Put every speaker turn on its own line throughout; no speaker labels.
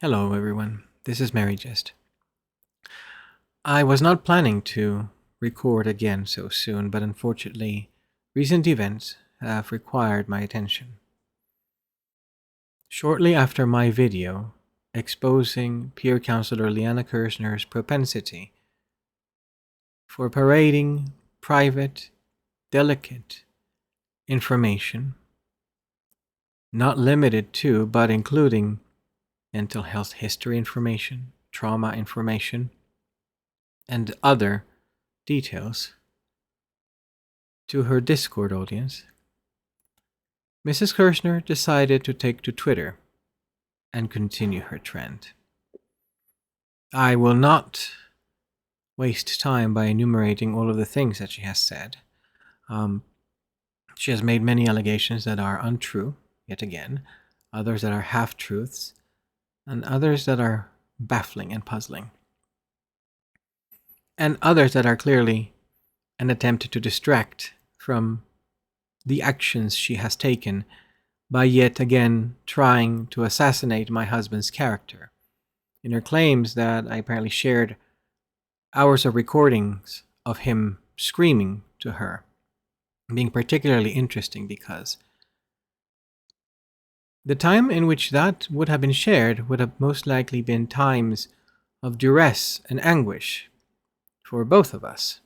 Hello, everyone. This is Mary Gist. I was not planning to record again so soon, but unfortunately, recent events have required my attention. Shortly after my video exposing peer counselor Liana Kerzner's propensity for parading private, delicate information, not limited to, but including mental health history information, trauma information, and other details to her Discord audience, Mrs. Kerzner decided to take to Twitter and continue her trend. I will not waste time by enumerating all of the things that she has said. She has made many allegations that are untrue, yet again, others that are half-truths, and others that are baffling and puzzling, and others that are clearly an attempt to distract from the actions she has taken by yet again trying to assassinate my husband's character, in her claims that I apparently shared hours of recordings of him screaming to her, being particularly interesting because the time in which that would have been shared would have most likely been times of duress and anguish for both of us,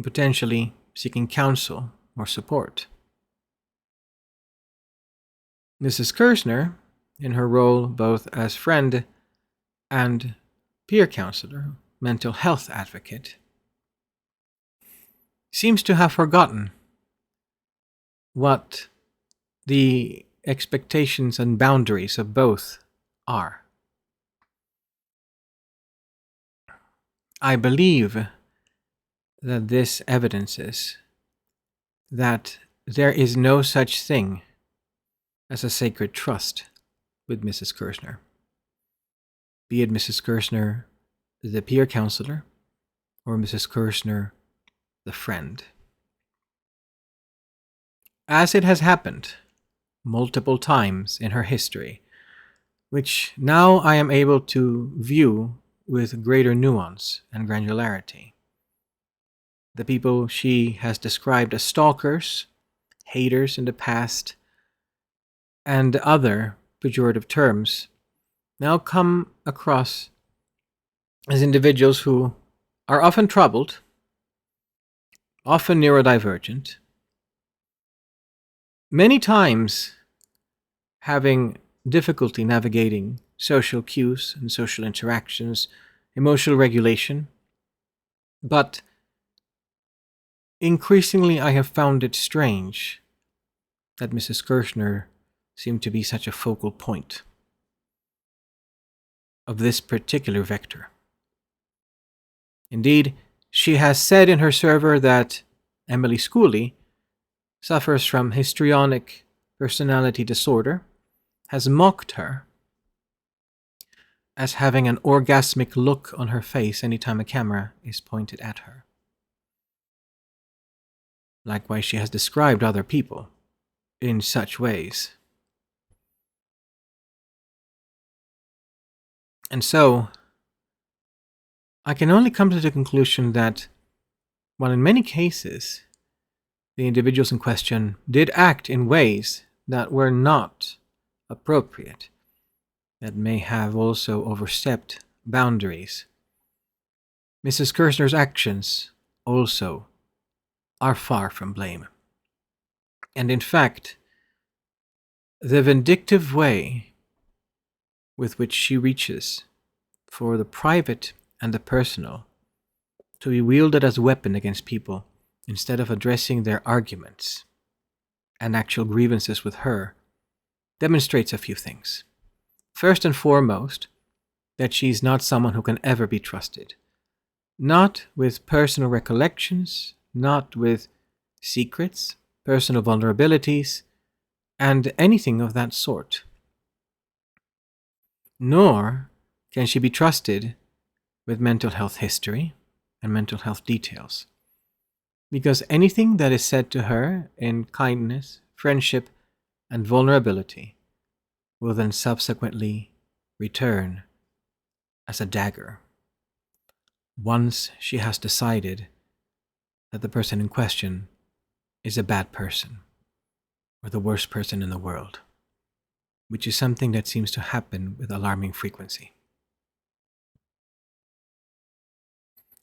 potentially seeking counsel or support. Mrs. Kerzner, in her role both as friend and peer counselor, mental health advocate, seems to have forgotten what the expectations and boundaries of both are. I believe that this evidences that there is no such thing as a sacred trust with Mrs. Kerzner. Be it Mrs. Kerzner, the peer counselor, or Mrs. Kerzner, the friend. As it has happened multiple times in her history, which now I am able to view with greater nuance and granularity. The people she has described as stalkers, haters in the past, and other pejorative terms now come across as individuals who are often troubled, often neurodivergent, many times having difficulty navigating social cues and social interactions, emotional regulation, but increasingly I have found it strange that Mrs. Kerzner seemed to be such a focal point of this particular vector. Indeed, she has said in her server that Emily Schooley suffers from histrionic personality disorder, has mocked her as having an orgasmic look on her face anytime a camera is pointed at her. Likewise, she has described other people in such ways. And so, I can only come to the conclusion that, while in many cases, the individuals in question did act in ways that were not appropriate, that may have also overstepped boundaries, Mrs. Kerzner's actions also are far from blame. And in fact, the vindictive way with which she reaches for the private and the personal to be wielded as a weapon against people instead of addressing their arguments and actual grievances with her demonstrates a few things. First and foremost, that she's not someone who can ever be trusted. Not with personal recollections, not with secrets, personal vulnerabilities, and anything of that sort. Nor can she be trusted with mental health history and mental health details. Because anything that is said to her in kindness, friendship, and vulnerability will then subsequently return as a dagger once she has decided that the person in question is a bad person or the worst person in the world, which is something that seems to happen with alarming frequency.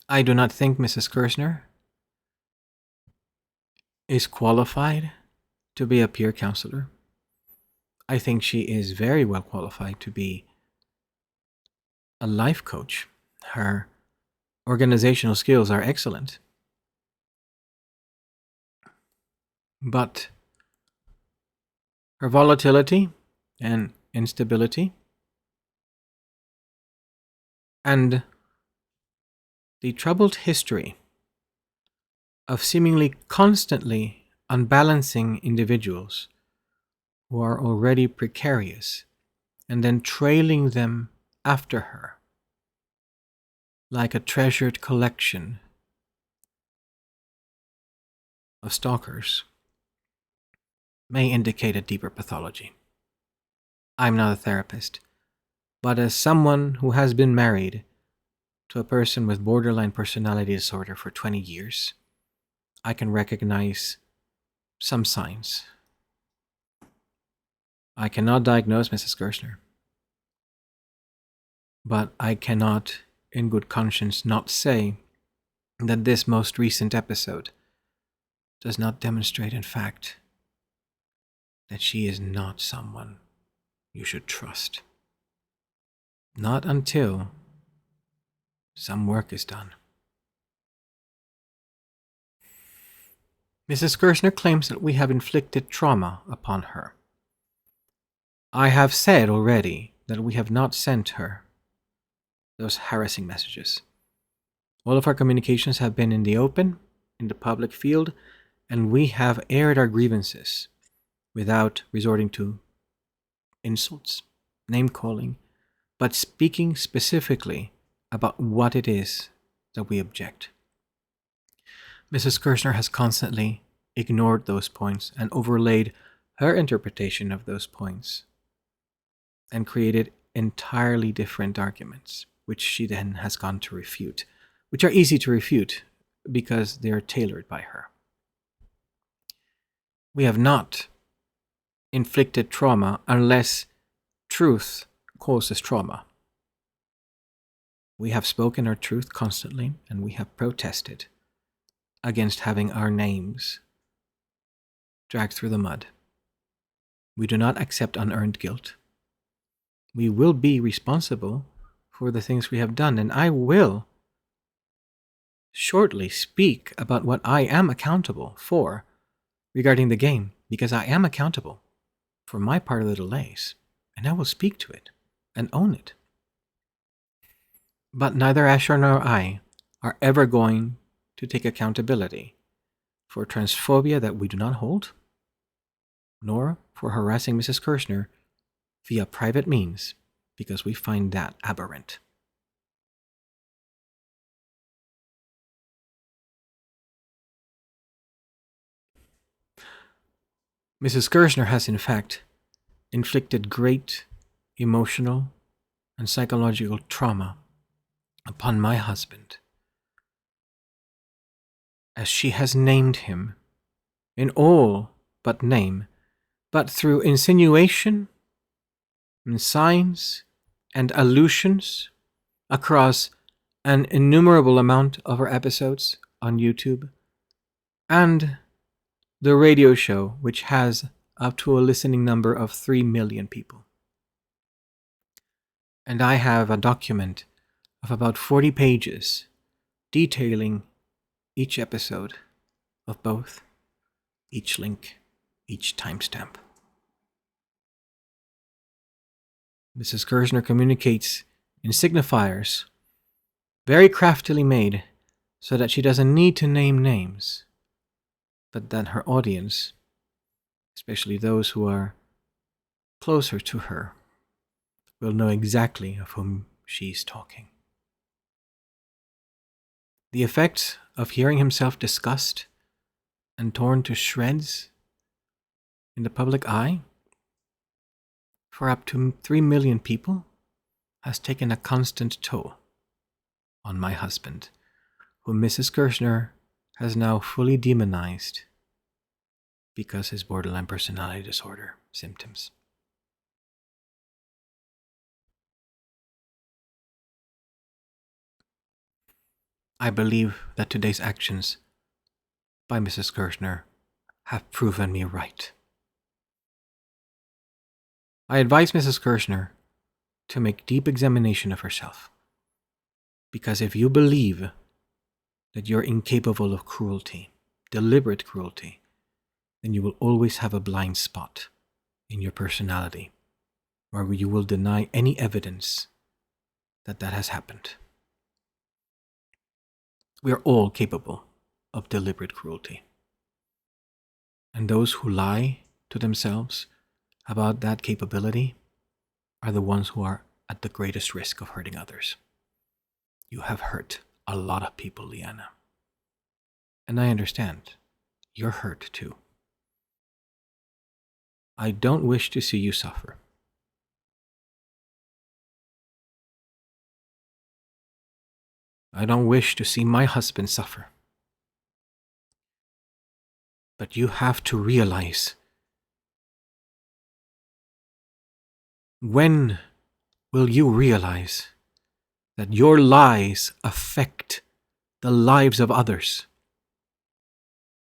I do not think Mrs. Kerzner is qualified to be a peer counselor. I think she is very well qualified to be a life coach. Her organizational skills are excellent. But her volatility and instability and the troubled history of seemingly constantly unbalancing individuals who are already precarious and then trailing them after her like a treasured collection of stalkers may indicate a deeper pathology. I'm not a therapist, but as someone who has been married to a person with borderline personality disorder for 20 years, I can recognize some signs. I cannot diagnose Mrs. Kerzner, but I cannot, in good conscience, not say that this most recent episode does not demonstrate, in fact, that she is not someone you should trust. Not until some work is done. Mrs. Kerzner claims that we have inflicted trauma upon her. I have said already that we have not sent her those harassing messages. All of our communications have been in the open, in the public field, and we have aired our grievances without resorting to insults, name-calling, but speaking specifically about what it is that we object. Mrs. Kerzner has constantly ignored those points and overlaid her interpretation of those points and created entirely different arguments, which she then has gone to refute, which are easy to refute because they are tailored by her. We have not inflicted trauma unless truth causes trauma. We have spoken our truth constantly, and we have protested against having our names dragged through the mud. We do not accept unearned guilt. We will be responsible for the things we have done, and I will shortly speak about what I am accountable for regarding the game, because I am accountable for my part of the delays, and I will speak to it and own it. But neither Asher nor I are ever going to take accountability for transphobia that we do not hold, nor for harassing Mrs. Kerzner via private means, because we find that aberrant. Mrs. Kerzner has, in fact, inflicted great emotional and psychological trauma upon my husband, as she has named him in all but name, but through insinuation and signs and allusions across an innumerable amount of our episodes on YouTube, and the radio show, which has up to a listening number of 3 million people. And I have a document of about 40 pages detailing each episode of both, each link, each timestamp. Mrs. Kerzner communicates in signifiers, very craftily made, so that she doesn't need to name names, but that her audience, especially those who are closer to her, will know exactly of whom she's talking. The effect of hearing himself discussed and torn to shreds in the public eye for up to 3 million people has taken a constant toll on my husband, whom Mrs. Kerzner has now fully demonized because his borderline personality disorder symptoms. I believe that today's actions by Mrs. Kerzner have proven me right. I advise Mrs. Kerzner to make deep examination of herself, because if you believe that you're incapable of cruelty, deliberate cruelty, then you will always have a blind spot in your personality where you will deny any evidence that that has happened. We are all capable of deliberate cruelty. And those who lie to themselves about that capability are the ones who are at the greatest risk of hurting others. You have hurt a lot of people, Liana. And I understand. You're hurt too. I don't wish to see you suffer. I don't wish to see my husband suffer. But you have to realize, when will you realize that your lies affect the lives of others?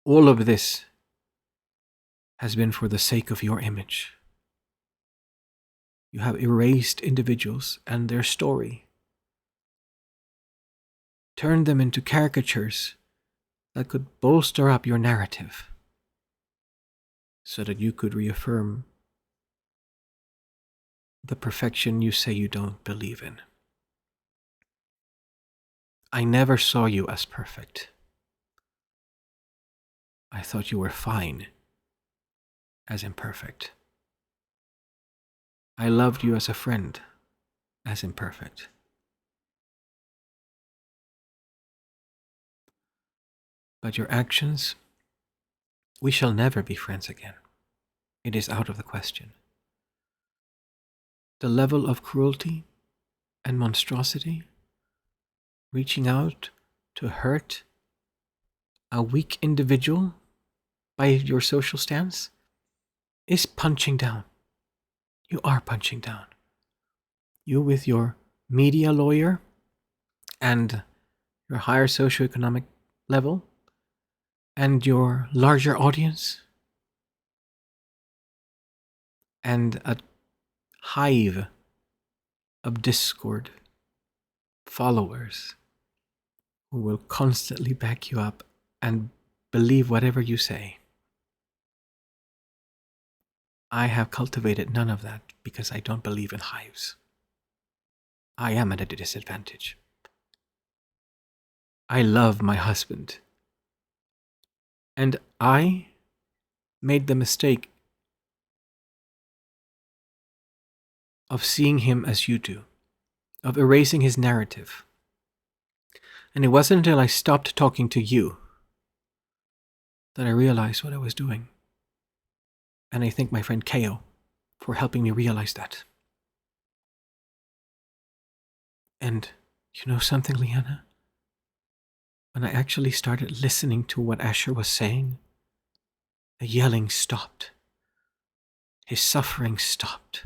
All of this has been for the sake of your image. You have erased individuals and their story, turned them into caricatures that could bolster up your narrative so that you could reaffirm the perfection you say you don't believe in. I never saw you as perfect. I thought you were fine as imperfect. I loved you as a friend as imperfect. But your actions, we shall never be friends again. It is out of the question. The level of cruelty and monstrosity, reaching out to hurt a weak individual by your social stance, is punching down. You are punching down. You, with your media lawyer and your higher socioeconomic level and your larger audience and a hive of Discord followers who will constantly back you up and believe whatever you say. I have cultivated none of that because I don't believe in hives. I am at a disadvantage. I love my husband. And I made the mistake of seeing him as you do, of erasing his narrative. And it wasn't until I stopped talking to you that I realized what I was doing. And I thank my friend Keo for helping me realize that. And you know something, Liana? When I actually started listening to what Asher was saying, the yelling stopped. His suffering stopped.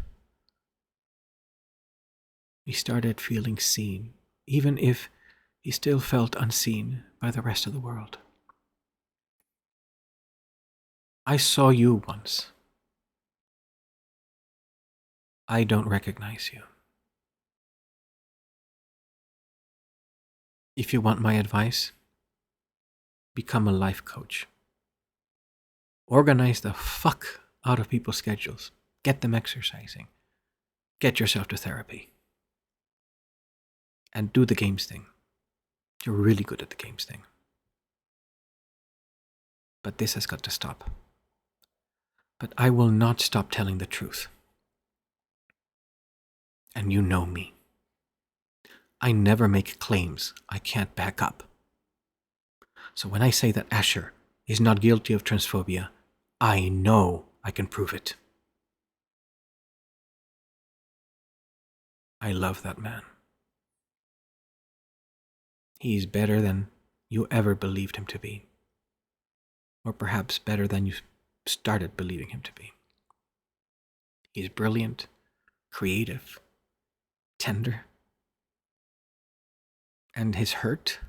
He started feeling seen, even if he still felt unseen by the rest of the world. I saw you once. I don't recognize you. If you want my advice, become a life coach. Organize the fuck out of people's schedules. Get them exercising. Get yourself to therapy. And do the games thing. You're really good at the games thing. But this has got to stop. But I will not stop telling the truth. And you know me. I never make claims I can't back up. So when I say that Asher is not guilty of transphobia, I know I can prove it. I love that man. He's better than you ever believed him to be. Or perhaps better than you started believing him to be. He's brilliant, creative, tender. And his hurt?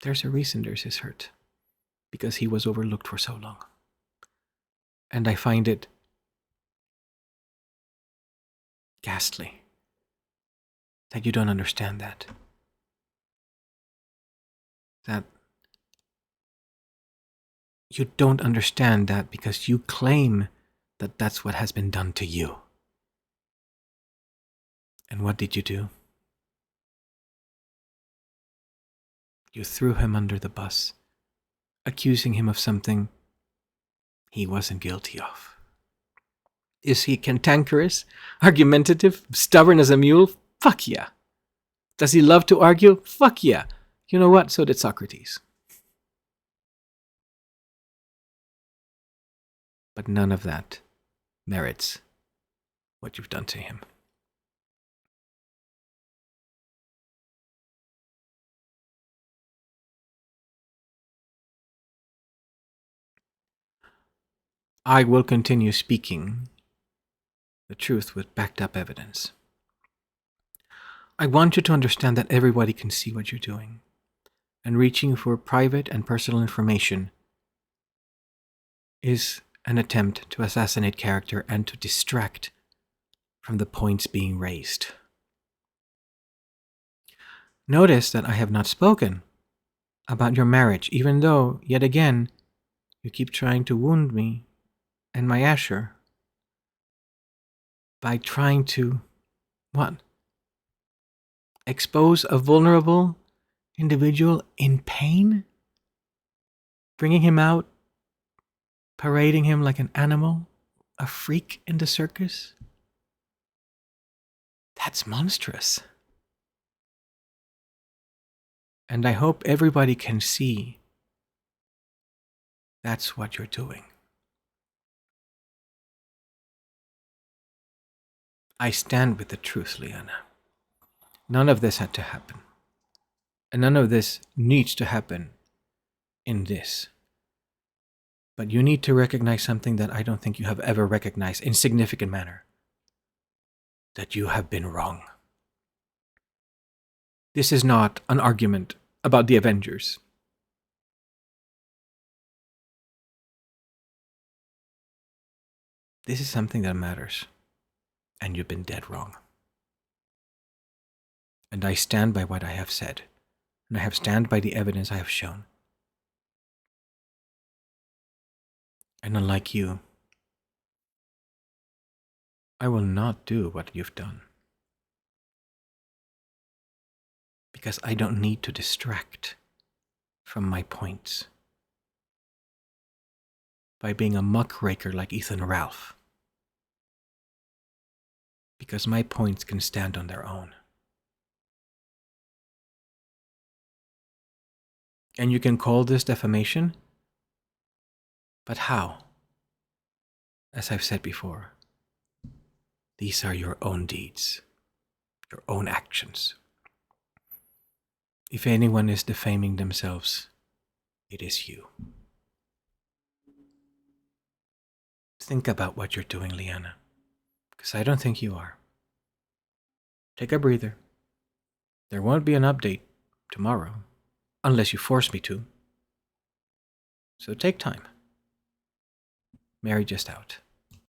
There's a reason there's his hurt. Because he was overlooked for so long. And I find it ghastly that you don't understand that. That you don't understand that because you claim that that's what has been done to you. And what did you do? You threw him under the bus, accusing him of something he wasn't guilty of. Is he cantankerous, argumentative, stubborn as a mule? Fuck yeah. Does he love to argue? Fuck yeah. You know what? So did Socrates. But none of that merits what you've done to him. I will continue speaking the truth with backed up evidence. I want you to understand that everybody can see what you're doing, and reaching for private and personal information is an attempt to assassinate character and to distract from the points being raised. Notice that I have not spoken about your marriage, even though, yet again, you keep trying to wound me and my Asher by trying to, what? Expose a vulnerable individual in pain? Bringing him out, parading him like an animal, a freak in the circus? That's monstrous. And I hope everybody can see that's what you're doing. I stand with the truth, Liana. None of this had to happen. And none of this needs to happen in this. But you need to recognize something that I don't think you have ever recognized in significant manner. That you have been wrong. This is not an argument about the Avengers. This is something that matters. And you've been dead wrong. And I stand by what I have said. And I have stand by the evidence I have shown. And unlike you, I will not do what you've done. Because I don't need to distract from my points by being a muckraker like Ethan Ralph. Because my points can stand on their own. And you can call this defamation, but how? As I've said before, these are your own deeds, your own actions. If anyone is defaming themselves, it is you. Think about what you're doing, Liana, because I don't think you are. Take a breather. There won't be an update tomorrow, unless you force me to. So take time. Mary just out.